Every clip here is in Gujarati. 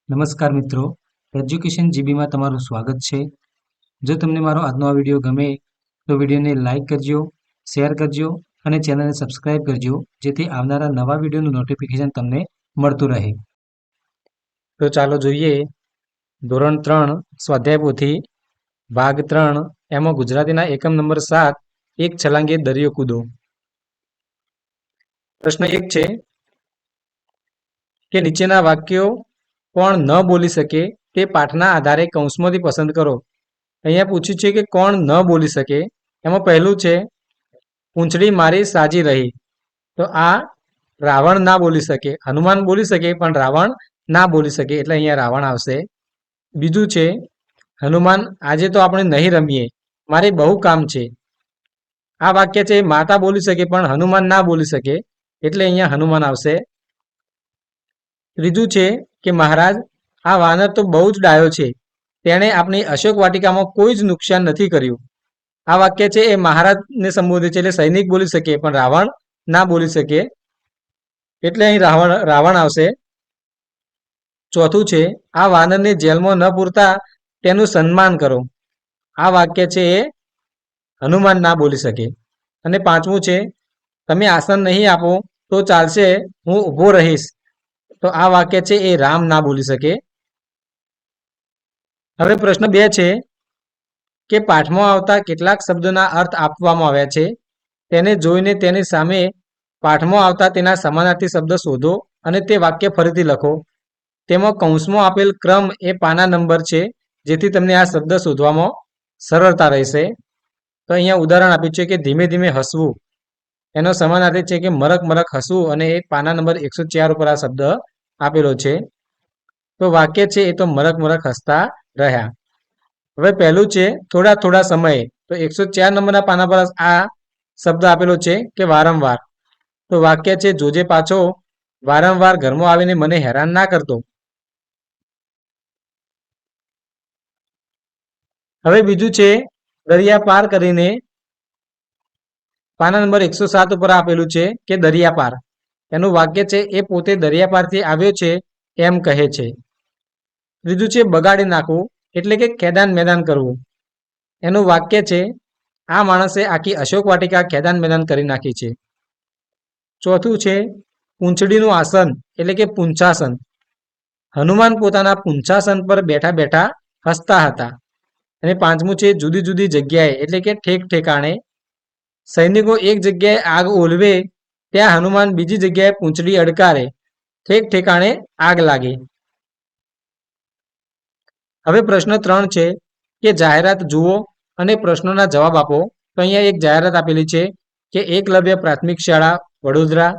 નમસ્કાર મિત્રો, એજ્યુકેશન જીબીમાં તમારું સ્વાગત છે. જો તમને મારો આજનો આ વિડીયો ગમે તો વિડીયોને લાઇક કરજો, શેર કરજો અને ચેનલને સબસ્ક્રાઇબ કરજો, જેથી આવનારા નવા વિડીયોનું નોટિફિકેશન તમને મળતું રહે. તો ચાલો જોઈએ ધોરણ 3 સ્વાધ્યાય પોથી ભાગ 3 એમાં ગુજરાતીના એકમ નંબર 7 એક છલાંગે દરિયો કૂદો. પ્રશ્ન 1 છે કે નીચેના વાક્યો કોણ ન બોલી શકે તે પાઠના આધારે કૌંસમાંથી પસંદ કરો. અહીંયા પૂછ્યું છે કે કોણ ન બોલી શકે. એમાં પહેલું છે પૂંછડી મારી સાજી રહી. તો આ રાવણ ના બોલી શકે. હનુમાન બોલી શકે પણ રાવણ ના બોલી શકે, એટલે અહીંયા રાવણ આવશે. બીજું છે હનુમાન આજે તો આપણે નહીં રમીએ, મારે બહુ કામ છે. આ વાક્ય છે માતા બોલી શકે પણ હનુમાન ના બોલી શકે, એટલે અહીંયા હનુમાન આવશે. ત્રીજું છે કે મહારાજ આ વાનર તો બહુ જ ડાયો છે, તેણે આપણી અશોક વાટિકામાં કોઈ જ નુકસાન નથી કર્યું. આ વાક્ય છે એ મહારાજને સંબોધે છે, એટલે સૈનિક બોલી શકે પણ રાવણ ના બોલી શકે, એટલે અહીં રાવણ આવશે. ચોથું છે આ વાનરને જેલમાં ન પૂરતા તેનું સન્માન કરો. આ વાક્ય છે એ હનુમાન ના બોલી શકે. અને પાંચમું છે તમે આસન નહીં આપો તો ચાલશે, હું ઊભો રહીશ. તો આ વાક્ય છે એ રામ ના બોલી શકે. હવે પ્રશ્ન 2 છે કે પાઠમાં આવતા કેટલાક શબ્દોના અર્થ આપવામાં આવ્યા છે, તેને જોઈને તેની સામે પાઠમાં આવતા તેના સમાનાર્થી શબ્દ શોધો અને તે વાક્ય ફરીથી લખો. તેમાં કૌંસમાં આપેલ ક્રમ એ પાના નંબર છે, જેથી તમને આ શબ્દ શોધવામાં સરળતા રહેશે. તો અહીંયા ઉદાહરણ આપ્યું છે કે ધીમે ધીમે હસવું, એનો સમાનાર્થી છે કે મરક મરક હસવું, અને એ પાના નંબર 104 ઉપર આ શબ્દ આપેલો છે. તો વાક્ય છે એ તો મરક મરક હસતા રહ્યા. હવે પહેલું છે થોડા થોડા સમયે. તો 104 નંબરના પાના પર આ શબ્દ આપેલો છે કે વારંવાર. તો વાક્ય છે જોજે પાછો, વારંવાર ઘરમાં આવીને મને હેરાન ના કરતો. હવે બીજું છે દરિયા પાર કરીને. પાના નંબર 107 ઉપર આપેલું છે કે દરિયા પાર. એનું વાક્ય છે એ પોતે દરિયા પારથી આવ્યો છે એમ કહે છે. ત્રીજું છે બગાડી નાખવું, એટલે કે ખેદાન મેદાન કરવું. એનું વાક્ય છે આ માણસે આખી અશોક વાટિકા ખેદાન મેદાન કરી નાખી છે. ચોથું છે પૂંછડીનું આસન, એટલે કે પૂંછાસન. હનુમાન પોતાના પૂંછાસન પર બેઠા બેઠા હસતા હતા. અને પાંચમું છે જુદી જુદી જગ્યાએ, એટલે કે ઠેક ઠેકાણે. સૈનિકો એક જગ્યાએ આગ ઓલવે ત્યાં હનુમાન બીજી જગ્યાએ પૂંછડી અડકારે, ઠેક ઠેકાણે આગ લાગે. હવે પ્રશ્ન 3 છે કે જાહેરાત જુઓ અને પ્રશ્નોના જવાબ આપો. તો અહીંયા એક જાહેરાત આપેલી છે કે એકલવ્ય પ્રાથમિક શાળા વડોદરા,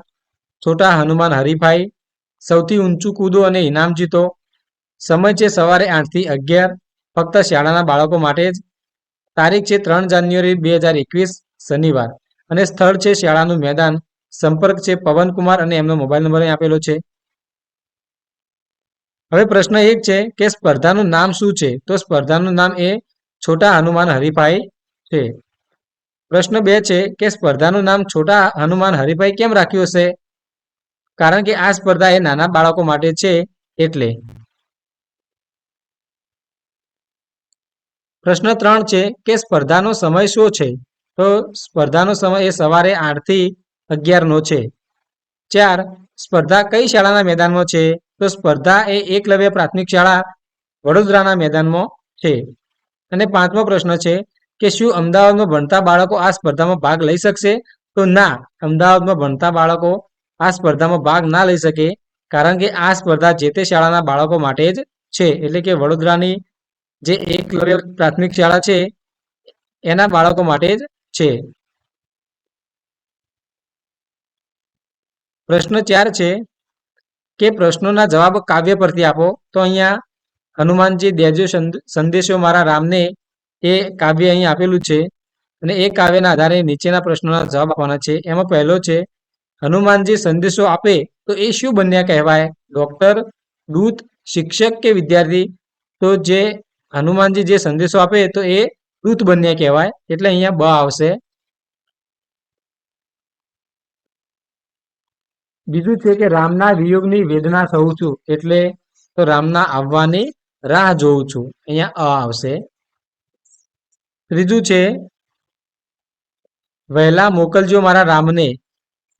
છોટા હનુમાન હરીફાઈ, સૌથી ઊંચું કૂદો અને ઇનામ જીતો. સમય છે સવારે 8 થી 11, ફક્ત શાળાના બાળકો માટે જ. તારીખ છે 3 જાન્યુઆરી 2021 શનિવાર, અને સ્થળ છે શાળાનું મેદાન. સંપર્ક છે પવનકુમાર, અને એમનો મોબાઈલ નંબર અહીં આપેલો છે. હવે પ્રશ્ન 1 છે કે સ્પર્ધાનું નામ શું છે. તો સ્પર્ધાનું નામ એ છોટા હનુમાન હરીફાઈ છે. પ્રશ્ન 2 છે કે સ્પર્ધાનું નામ છોટા હનુમાન હરીફાઈ કેમ રાખ્યું હશે? કારણ કે આ સ્પર્ધા એ નાના બાળકો માટે છે એટલે. પ્રશ્ન 3 છે કે સ્પર્ધાનો સમય શું છે. તો સ્પર્ધાનો સમય એ સવારે 8 થી 11 નો છે. 4 સ્પર્ધા કઈ શાળાના મેદાનમાં છે. તો સ્પર્ધા એ એકલવ્ય પ્રાથમિક શાળા વડોદરાના મેદાનમાં છે. અને 5મો પ્રશ્ન છે કે શું અમદાવાદમાં ભણતા બાળકો આ સ્પર્ધામાં ભાગ લઈ શકશે? તો ના, અમદાવાદમાં ભણતા બાળકો આ સ્પર્ધામાં ભાગ ના લઈ શકે, કારણ કે આ સ્પર્ધા જે તે શાળાના બાળકો માટે જ છે. એટલે કે વડોદરાની જે એકલવ્ય પ્રાથમિક શાળા છે એના બાળકો માટે જ છે. પ્રશ્ન 4 છે કે પ્રશ્નોના જવાબ કાવ્ય પરથી આપો. તો અહીંયા હનુમાનજી દેજો સંદેશો મારા રામને, એ કાવ્ય અહીં આપેલું છે. અને એ કાવ્યના આધારે નીચેના પ્રશ્નોના જવાબ આપવાના છે. એમાં પહેલો છે હનુમાનજી સંદેશો આપે તો એ શું બન્યા કહેવાય? ડોક્ટર, દૂત, શિક્ષક કે વિદ્યાર્થી? તો જે હનુમાનજી જે સંદેશો આપે તો એ દૂત બન્યા કહેવાય, એટલે અહીંયા બ આવશે. બીજું છે કે રામના વિયોગની વેદના સહુ છું, એટલે તો રામના આવવાની રાહ જોઉં છું, અહીંયા અ આવશે. ત્રીજું છે વહેલા મોકલજો મારા રામને.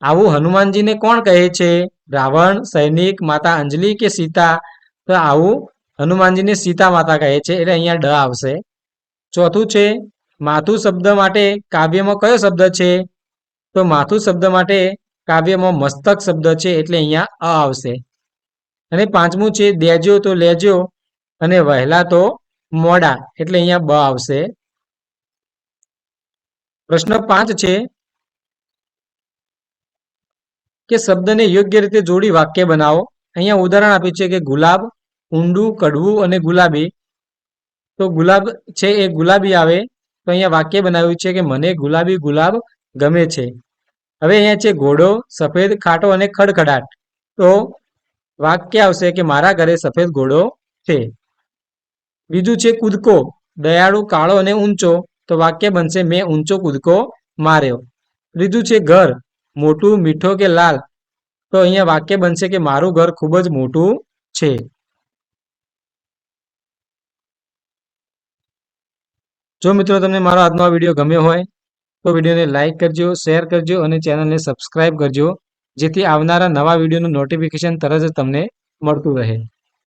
આવું હનુમાનજીને કોણ કહે છે? રાવણ, સૈનિક, માતા અંજલિ કે સીતા? તો આવું હનુમાનજીને સીતા માતા કહે છે, એટલે અહીંયા ડ આવશે. ચોથું છે માથું શબ્દ માટે કાવ્યમાં કયો શબ્દ છે? તો માથું શબ્દ માટે કાવ્યમાં મસ્તક શબ્દ છે, એટલે અહીંયા અ આવશે. અને પાંચમું છે દેજો તો લેજો અને વહેલા તો મોડા, એટલે અહીંયા બ આવશે. પ્રશ્ન 5 છે કે શબ્દને યોગ્ય રીતે જોડી વાક્ય બનાવો. અહીંયા ઉદાહરણ આપ્યું છે કે ગુલાબ, ઊંડું, કડવું અને ગુલાબી. તો ગુલાબ છે એ ગુલાબી આવે, તો અહીંયા વાક્ય બનાવ્યું છે કે મને ગુલાબી ગુલાબ ગમે છે. હવે અહીંયા છે ઘોડો, સફેદ, ખાટો અને ખડખડાટ. તો વાક્ય આવશે કે મારા ઘરે સફેદ ઘોડો છે. બીજું છે કૂદકો, દયાળુ, કાળો અને ઊંચો. તો વાક્ય બનશે મેં ઊંચો કૂદકો માર્યો. ત્રીજું છે ઘર, મોટું, મીઠો કે લાલ. તો અહીંયા વાક્ય બનશે કે મારું ઘર ખૂબ જ મોટું છે. જો મિત્રો તમને મારો આજનો આ વિડીયો ગમ્યો હોય તો વિડીયોને લાઇક કરજો, શેર કરજો અને ચેનલને સબસ્ક્રાઇબ કરજો, જેથી આવનારા નવા વિડીયોનું નોટિફિકેશન તરત જ તમને મળતું રહે.